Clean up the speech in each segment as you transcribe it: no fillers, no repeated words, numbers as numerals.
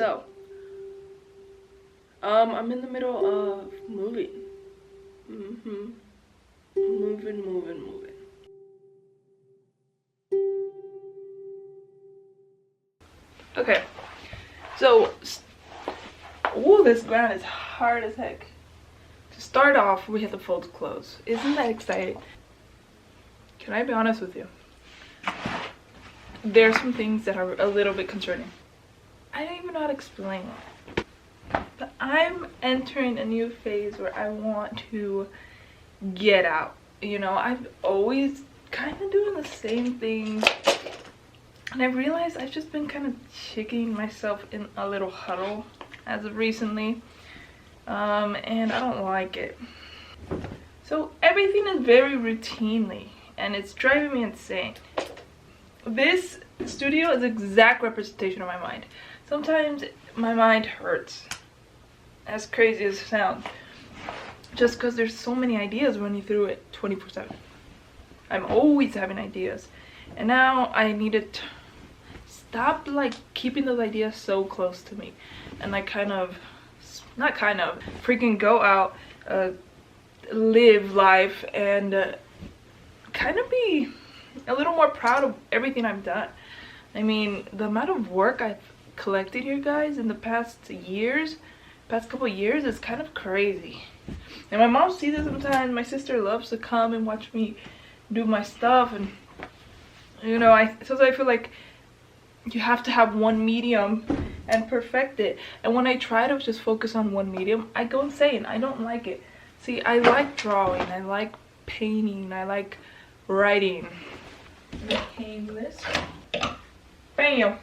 So, I'm in the middle of moving. Moving. Okay, so, ooh, this ground is hard as heck. To start off, we have to fold clothes. Isn't that exciting? Can I be honest with you? There's some things that are a little bit concerning. I don't even know how to explain it. But I'm entering a new phase where I want to get out. You know, I've always kind of doing the same thing. And I realized I've just been kind of chickening myself in a little huddle as of recently. And I don't like it. So everything is very routinely and it's driving me insane. This studio is an exact representation of my mind. Sometimes my mind hurts, as crazy as it sounds, just because there's so many ideas running through it 24/7. I'm always having ideas, and now I need to stop like keeping those ideas so close to me, and like freaking go out, live life, and kind of be a little more proud of everything I've done. I mean, the amount of work I've collected here, guys, in the past couple years is kind of crazy. And my mom sees it sometimes. My sister loves to come and watch me do my stuff, and you know, sometimes I feel like you have to have one medium and perfect it. And when I try to just focus on one medium, I go insane. I don't like it. See, I like drawing, I like painting, I like writing. Hang this. Bam.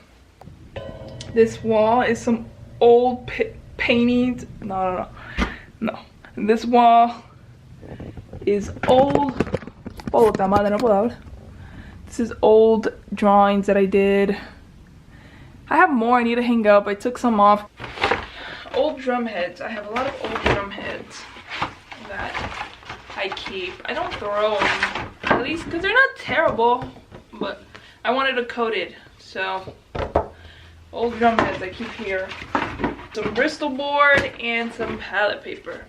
This wall is some old paintings. No. This wall is old. This is old drawings that I did. I have more I need to hang up. I took some off. Old drum heads. I have a lot of old drum heads that I keep. I don't throw them, at least because they're not terrible, but I wanted it coated. So old drum heads I keep here. Some Bristol board and some palette paper.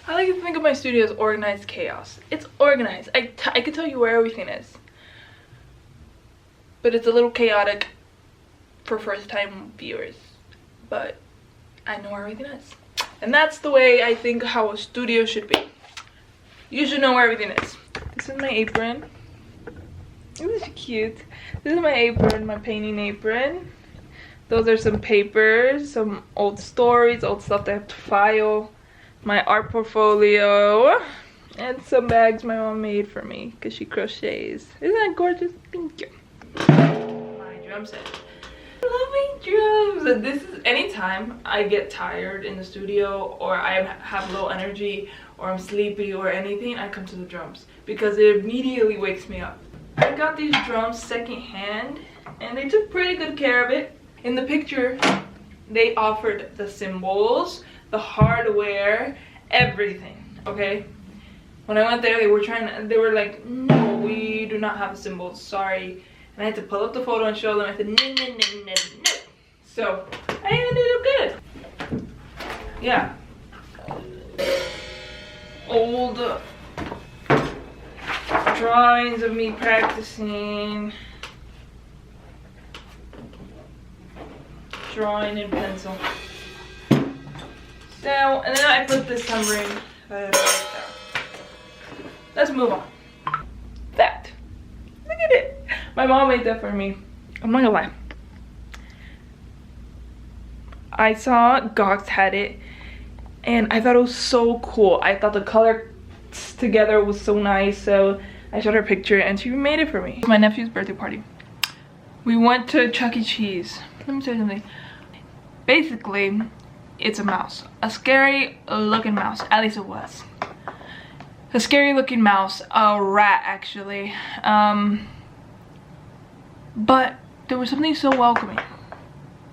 I like to think of my studio as organized chaos. It's organized. I can tell you where everything is, but it's a little chaotic for first time viewers, but I know where everything is. And that's the way I think how a studio should be. You should know where everything is. This is my apron. This is cute. This is my apron, my painting apron. Those are some papers, some old stories, old stuff that I have to file. My art portfolio. And some bags my mom made for me because she crochets. Isn't that gorgeous? Thank you. My drum set. I love my drums. This is anytime I get tired in the studio, or I have low energy, or I'm sleepy or anything, I come to the drums because it immediately wakes me up. I got these drums secondhand and they took pretty good care of it. In the picture, they offered the cymbals, the hardware, everything, okay? When I went there, they were like, no, we do not have the cymbals, sorry. And I had to pull up the photo and show them. I said, no. So, I ended up good. Yeah. Old drawings of me practicing. Drawing in pencil. So, and then I put this tumbling right there. Let's move on. That. Look at it. My mom made that for me. I'm not gonna lie. I saw Gox had it and I thought it was so cool. I thought the color together was so nice, so I showed her a picture and she made it for me. My nephew's birthday party. We went to Chuck E. Cheese. Let me tell you something. Basically, it's a mouse. A scary looking mouse. At least it was. A scary looking mouse. A rat, actually. But there was something so welcoming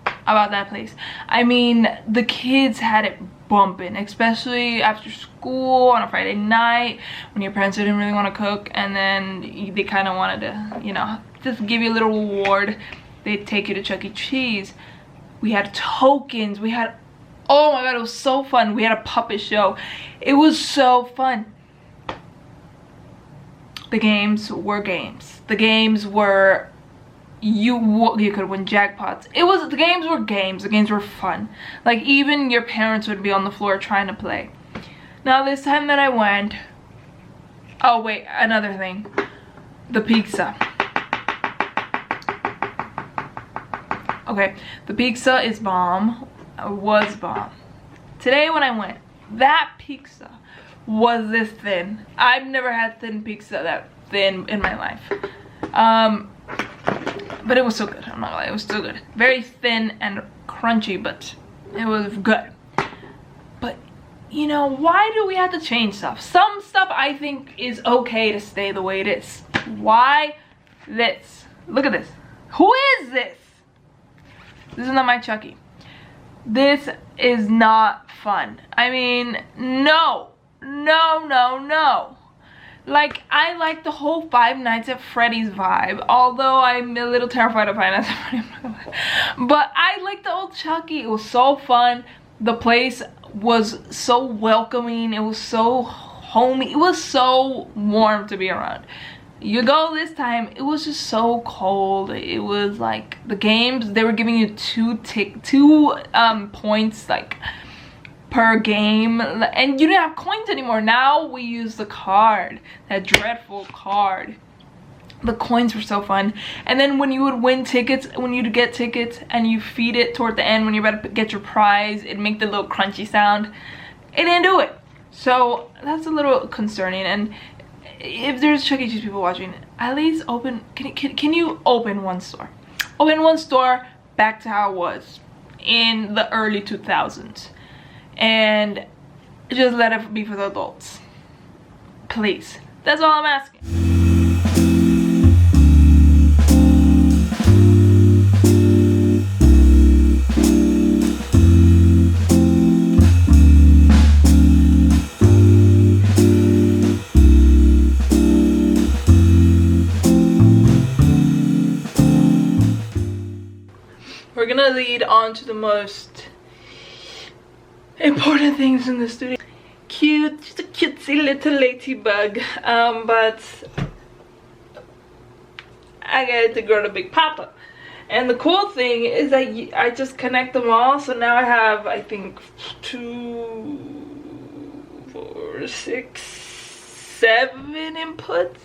about that place. I mean, the kids had it bumping, especially after school on a Friday night when your parents didn't really want to cook, and then they kind of wanted to, you know, just give you a little reward. They'd take you to Chuck E. Cheese. we had tokens, we had, oh my god, it was so fun. We had a puppet show. It was so fun. The games were games. The games were, you could win jackpots. The games were games. The games were fun. Like, even your parents would be on the floor trying to play. Now this time that I went, oh wait, another thing, the pizza. Okay, the pizza is bomb, was bomb. Today when I went, that pizza was this thin. I've never had thin pizza that thin in my life. But it was so good. I'm not gonna lie, it was still good. Very thin and crunchy, but it was good. But you know, why do we have to change stuff? Some stuff I think is okay to stay the way it is. Why this? Look at this. Who is this? This is not my Chucky. This is not fun. I mean, no. Like, I like the whole Five Nights at Freddy's vibe, although I'm a little terrified of Five Nights at Freddy's, I'm not gonna lie. But I like the old Chucky. It was so fun. The place was so welcoming. It was so homey. It was so warm to be around. You go this time, it was just so cold. It was like the games, they were giving you two points like per game, and you didn't have coins anymore. Now we use the card, that dreadful card. The coins were so fun. And then when you would win tickets, when you'd get tickets and you feed it toward the end when you're about to get your prize, it'd make the little crunchy sound. It didn't do it. So that's a little concerning. And if there's Chuck E. Cheese people watching, at least open, can you open one store? Open one store back to how it was in the early 2000s. And just let it be for the adults. Please. That's all I'm asking. We're gonna lead on to the most important things in the studio. Cute, just a cutesy little ladybug. But I get to grow to Big Papa. And the cool thing is that I just connect them all. So now I have, I think, 2, 4, 6, 7 inputs.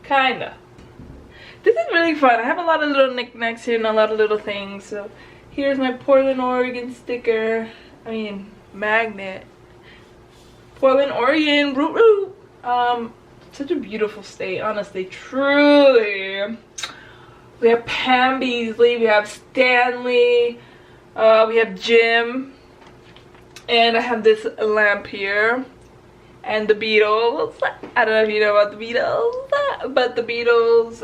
Kinda. This is really fun. I have a lot of little knickknacks here and a lot of little things. So here's my Portland, Oregon sticker. I mean, magnet. Portland, Oregon, root root. Such a beautiful state, honestly, truly. We have Pam Beasley, we have Stanley, we have Jim, and I have this lamp here. And the Beatles. I don't know if you know about the Beatles, but the Beatles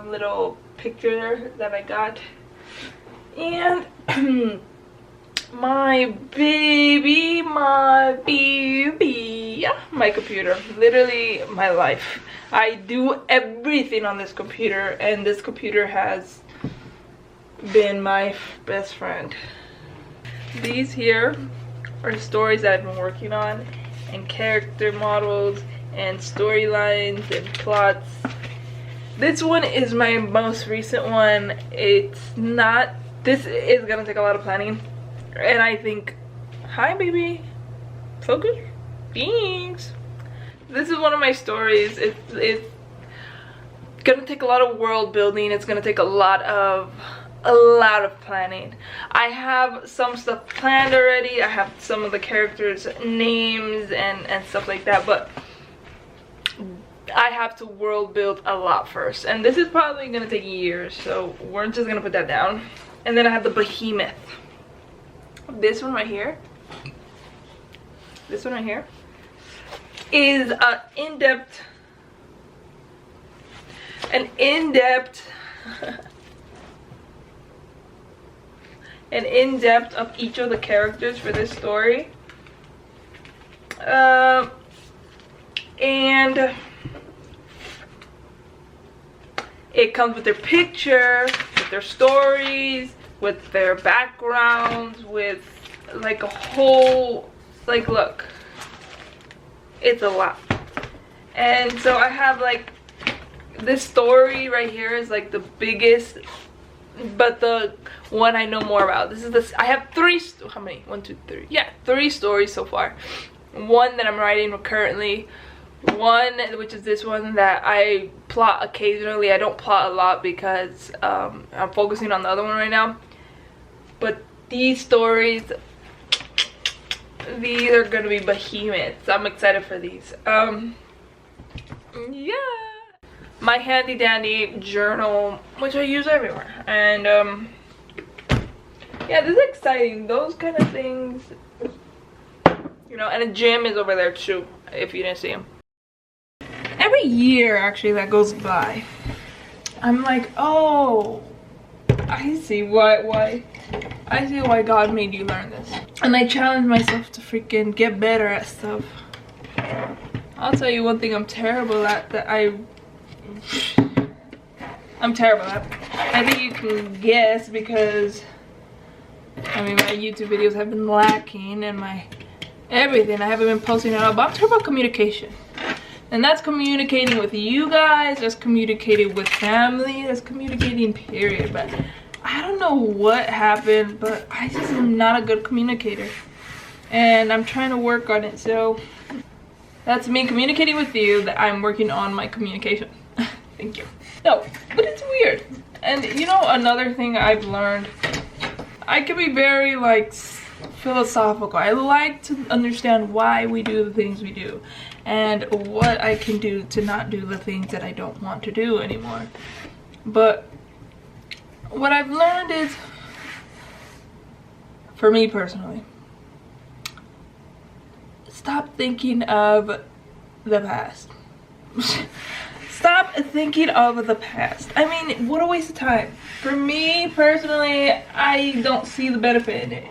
little picture that I got. And my baby, my computer. Literally my life. I do everything on this computer, and this computer has been my best friend. These here are stories that I've been working on, and character models and storylines and plots. This one is my most recent one. This is gonna take a lot of planning, and I think, hi baby, focus, beings. This is one of my stories. It's gonna take a lot of world building. It's gonna take a lot of planning. I have some stuff planned already. I have some of the characters' names and stuff like that, but I have to world build a lot first, and this is probably gonna take years, so we're just gonna put that down. And then I have the behemoth. This one right here is an in-depth of each of the characters for this story. And it comes with their picture, with their stories, with their backgrounds, with like a whole, like, look, it's a lot. And so I have like this story right here is like the biggest, but the one I know more about. This is this. I have three. How many? 1, 2, 3. Yeah, 3 stories so far. One that I'm writing currently. One, which is this one that I plot occasionally. I don't plot a lot because I'm focusing on the other one right now. But these stories, these are gonna be behemoths. I'm excited for these. Yeah, my handy dandy journal, which I use everywhere, and yeah, this is exciting. Those kind of things, you know. And a gym is over there too, if you didn't see him. Every year actually that goes by, I'm like, oh, I see why God made you learn this. And I challenge myself to freaking get better at stuff. I'll tell you one thing I'm terrible at, that I'm terrible at. I think you can guess because, I mean, my YouTube videos have been lacking and my everything. I haven't been posting at all, but I'm terrible at communication. And that's communicating with you guys, that's communicating with family, that's communicating period. But I don't know what happened, but I just am not a good communicator. And I'm trying to work on it, so that's me communicating with you, that I'm working on my communication. Thank you. No, but it's weird. And you know, another thing I've learned, I can be very like philosophical. I like to understand why we do the things we do and what I can do to not do the things that I don't want to do anymore. But what I've learned is, for me personally, stop thinking of the past. Stop thinking of the past. I mean, what a waste of time. For me personally, I don't see the benefit in it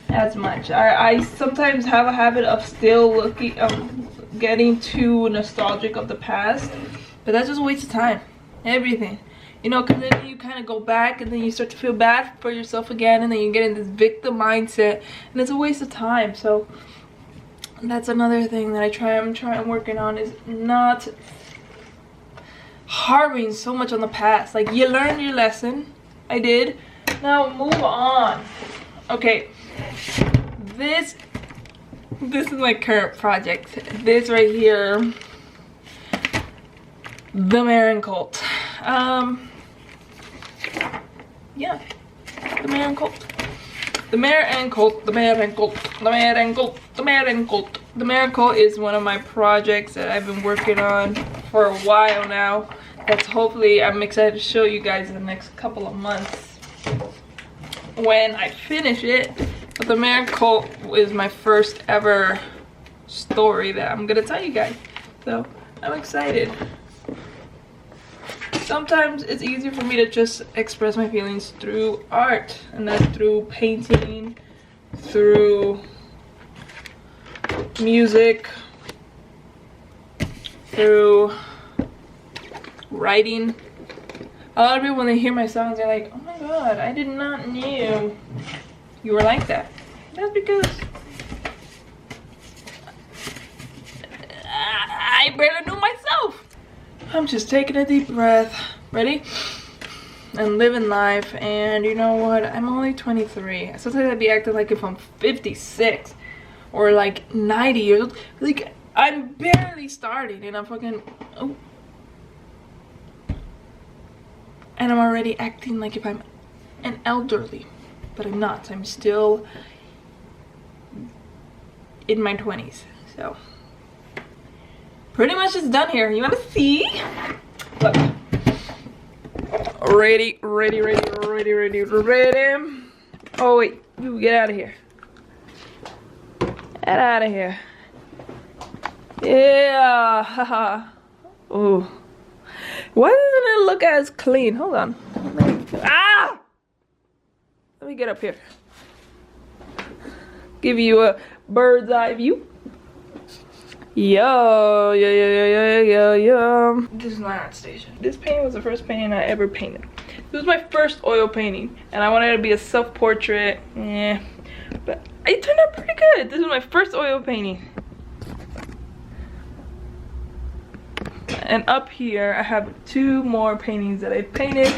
as much. I sometimes have a habit of still looking, getting too nostalgic of the past, but that's just a waste of time. Everything, you know, because then you kind of go back and then you start to feel bad for yourself again, and then you get in this victim mindset, and it's a waste of time. So that's another thing that I'm working on, is not harping so much on the past. Like, you learned your lesson. I did. Now move on. Okay, this is my current project. This right here, the Marin cult. Yeah, the Marin cult. The Marin cult, the Marin cult, the Marin cult, the Marin cult. The Marin cult is one of my projects that I've been working on for a while now. That's hopefully, I'm excited to show you guys in the next couple of months when I finish it. But the Marin cult is my first ever story that I'm gonna tell you guys. So I'm excited. Sometimes it's easier for me to just express my feelings through art, and that's through painting, through music, through writing. A lot of people, when they hear my songs, they're like, oh my god, I did not know you were like that. That's because I barely knew myself. I'm just taking a deep breath. Ready? And living life. And you know what? I'm only 23. Sometimes I'd be acting like if I'm 56 or like 90 years old. Like, I'm barely starting and I'm fucking, oh. And I'm already acting like if I'm an elderly. But I'm not. I'm still in my 20s. So pretty much it's done here. You want to see? Look. Ready. Oh wait, you get out of here. Get out of here. Yeah. Haha. Ooh. Why doesn't it look as clean? Hold on. Ah! Let me get up here. Give you a bird's eye view. Yo. This is my art station. This painting was the first painting I ever painted. This was my first oil painting, and I wanted it to be a self-portrait. But it turned out pretty good. This is my first oil painting. And up here, I have 2 more paintings that I painted.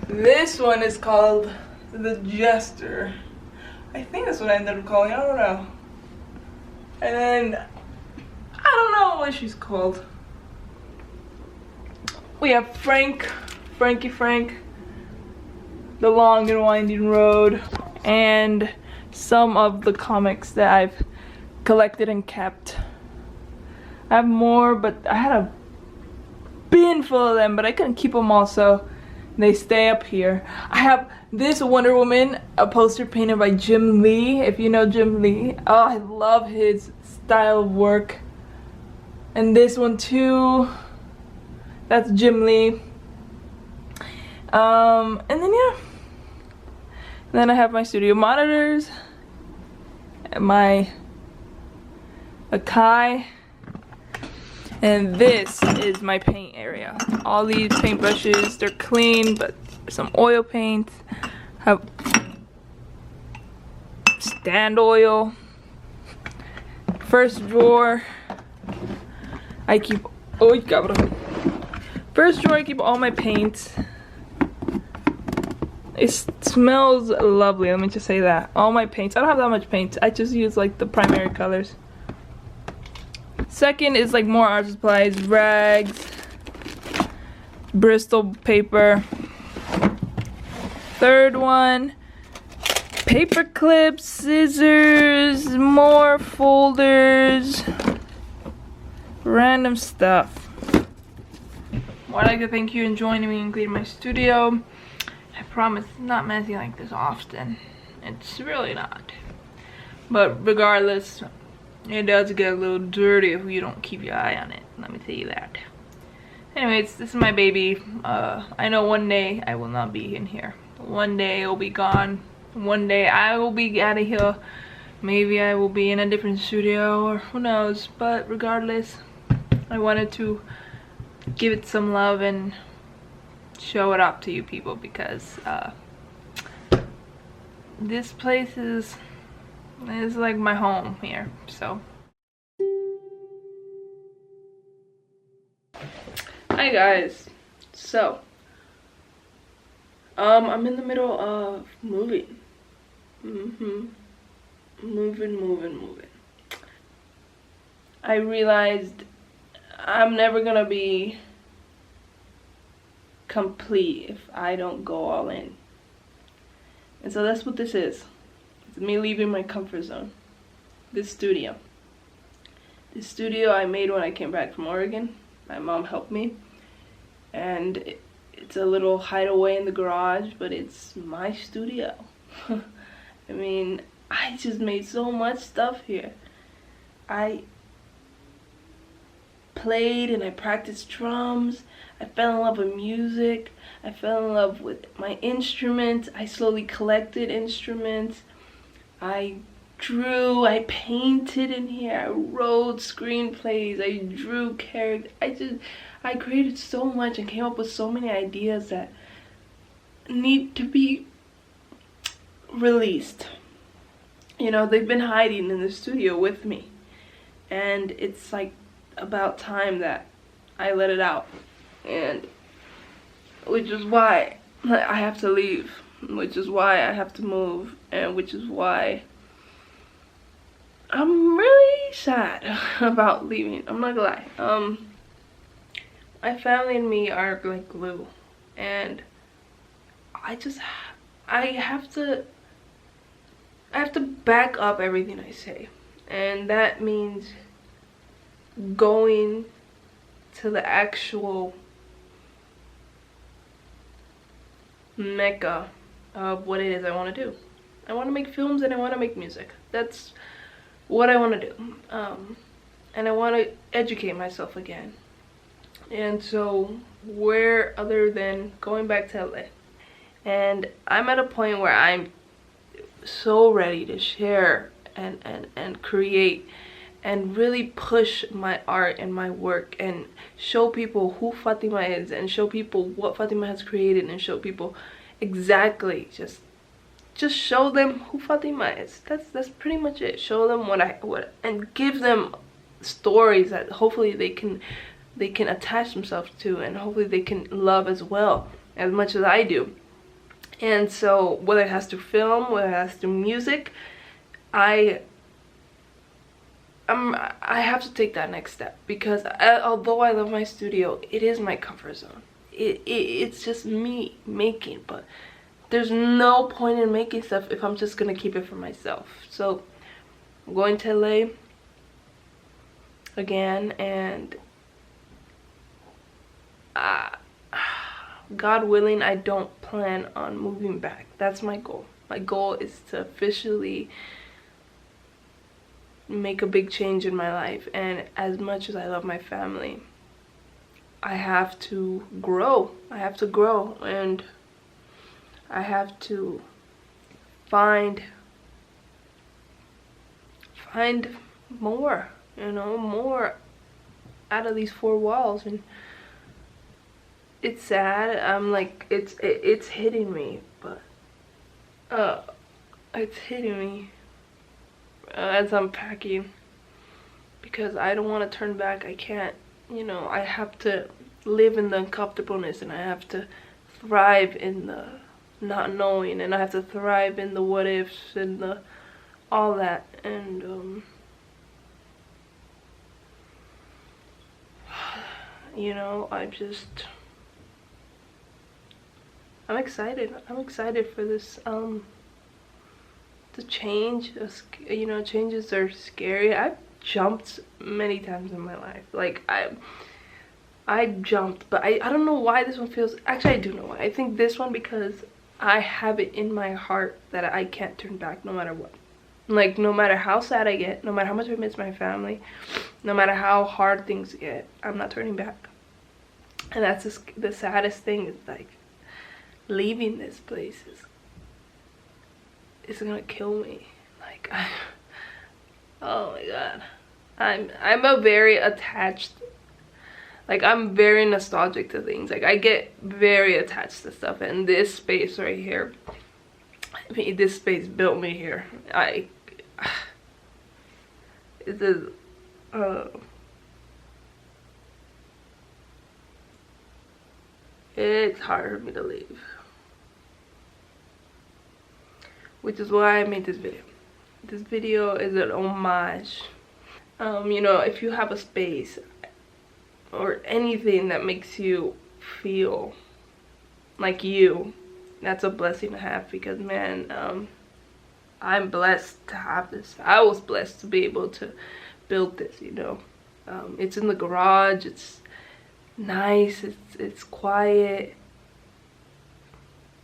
This one is called The Jester. I think that's what I ended up calling it. I don't know. And then, I don't know what she's called. We have Frankie Frank, The Long and Winding Road, and some of the comics that I've collected and kept. I have more, but I had a bin full of them, but I couldn't keep them all, so they stay up here. I have this Wonder Woman, a poster painted by Jim Lee, if you know Jim Lee. Oh, I love his style of work. And this one too, that's Jim Lee. And then yeah. And then I have my studio monitors, and my Akai. And this is my paint area. All these paintbrushes, they're clean, but some oil paints. Have stand oil. First drawer, I keep, oh cabrón. First drawer, I keep all my paints. It smells lovely, let me just say that. All my paints, I don't have that much paint. I just use like the primary colors. Second is like more art supplies, rags, Bristol paper. Third one, paper clips, scissors, more folders, random stuff. Well, I'd like to thank you for joining me and cleaning my studio. I promise it's not messy like this often. It's really not. But regardless, it does get a little dirty if you don't keep your eye on it. Let me tell you that. Anyways, this is my baby. I know one day I will not be in here. One day it'll be gone. One day I will be out of here. Maybe I will be in a different studio, or who knows. But regardless, I wanted to give it some love and show it up to you people, because this place is like my home here. So hi guys, so I'm in the middle of moving. Moving. I realized I'm never gonna be complete if I don't go all in. And so that's what this is. It's me leaving my comfort zone. This studio I made when I came back from Oregon. My mom helped me, and it's a little hideaway in the garage, but it's my studio. I mean, I just made so much stuff here. I played and I practiced drums. I fell in love with music. I fell in love with my instruments. I slowly collected instruments. I drew, I painted in here. I wrote screenplays. I drew characters. I created so much and came up with so many ideas that need to be released. You know, they've been hiding in the studio with me, and it's like about time that I let it out. And which is why I have to leave, which is why I have to move, and which is why I'm really sad about leaving. I'm not gonna lie. My family and me are like glue, and I have to back up everything I say, and that means going to the actual mecca of what it is I want to do. I want to make films and I want to make music. That's what I want to do. And I want to educate myself again. And so where other than going back to LA? And I'm at a point where I'm so ready to share and create and really push my art and my work and show people who Fatima is and show people what Fatima has created and show people exactly just show them who Fatima is. That's pretty much it. Show them what and give them stories that hopefully they can attach themselves to, and hopefully they can love as well, as much as I do. And so whether it has to film, whether it has to music, I have to take that next step, because although I love my studio, it is my comfort zone. It's just me making, but there's no point in making stuff if I'm just gonna keep it for myself. So I'm going to LA again, and God willing, I don't plan on moving back. That's my goal. My goal is to officially make a big change in my life, and as much as I love my family, I have to grow. I have to grow, and I have to find more, you know, more out of these four walls. And it's sad. I'm like, it's hitting me, but it's hitting me as I'm packing, because I don't want to turn back. I can't, you know, I have to live in the uncomfortableness, and I have to thrive in the not knowing, and I have to thrive in the what ifs and the all that. And you know, I'm excited. I'm excited for this the change. You know, changes are scary. I've jumped many times in my life. Like I jumped, but I don't know why this one feels, actually I do know why. I think this one, because I have it in my heart that I can't turn back no matter what. Like, no matter how sad I get, no matter how much I miss my family, no matter how hard things get, I'm not turning back. And that's the saddest thing, is like, leaving this place is gonna kill me. Like, oh my god, I'm a very attached, like, I'm very nostalgic to things. Like, I get very attached to stuff, and this space right here, I mean, this space built me here. It is it's hard for me to leave, which is why I made this video. This video is an homage. You know, if you have a space or anything that makes you feel like you, that's a blessing to have, because man, I'm blessed to have this. I was blessed to be able to build this, you know. It's in the garage, it's nice, it's quiet,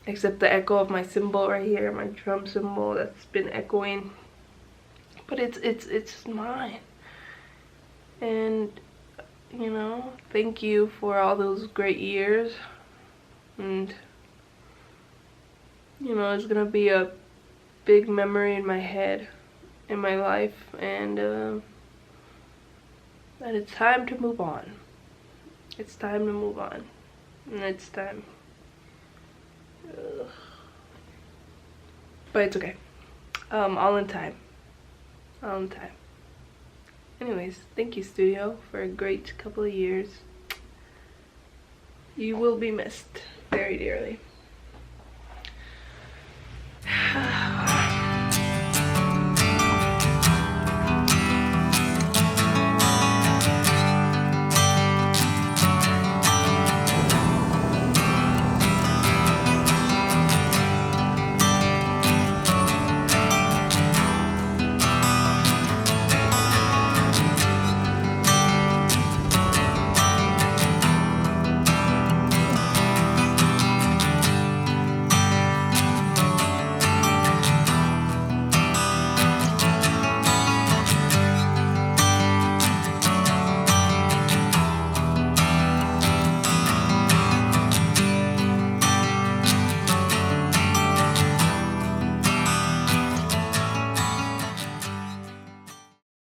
except the echo of my cymbal right here, my drum cymbal that's been echoing, but it's mine. And you know, thank you for all those great years, and you know, it's gonna be a big memory in my head, in my life, and it's time to move on. It's time to move on, and it's time. Ugh. But it's okay. All in time. All in time. Anyways, thank you, studio, for a great couple of years. You will be missed very dearly.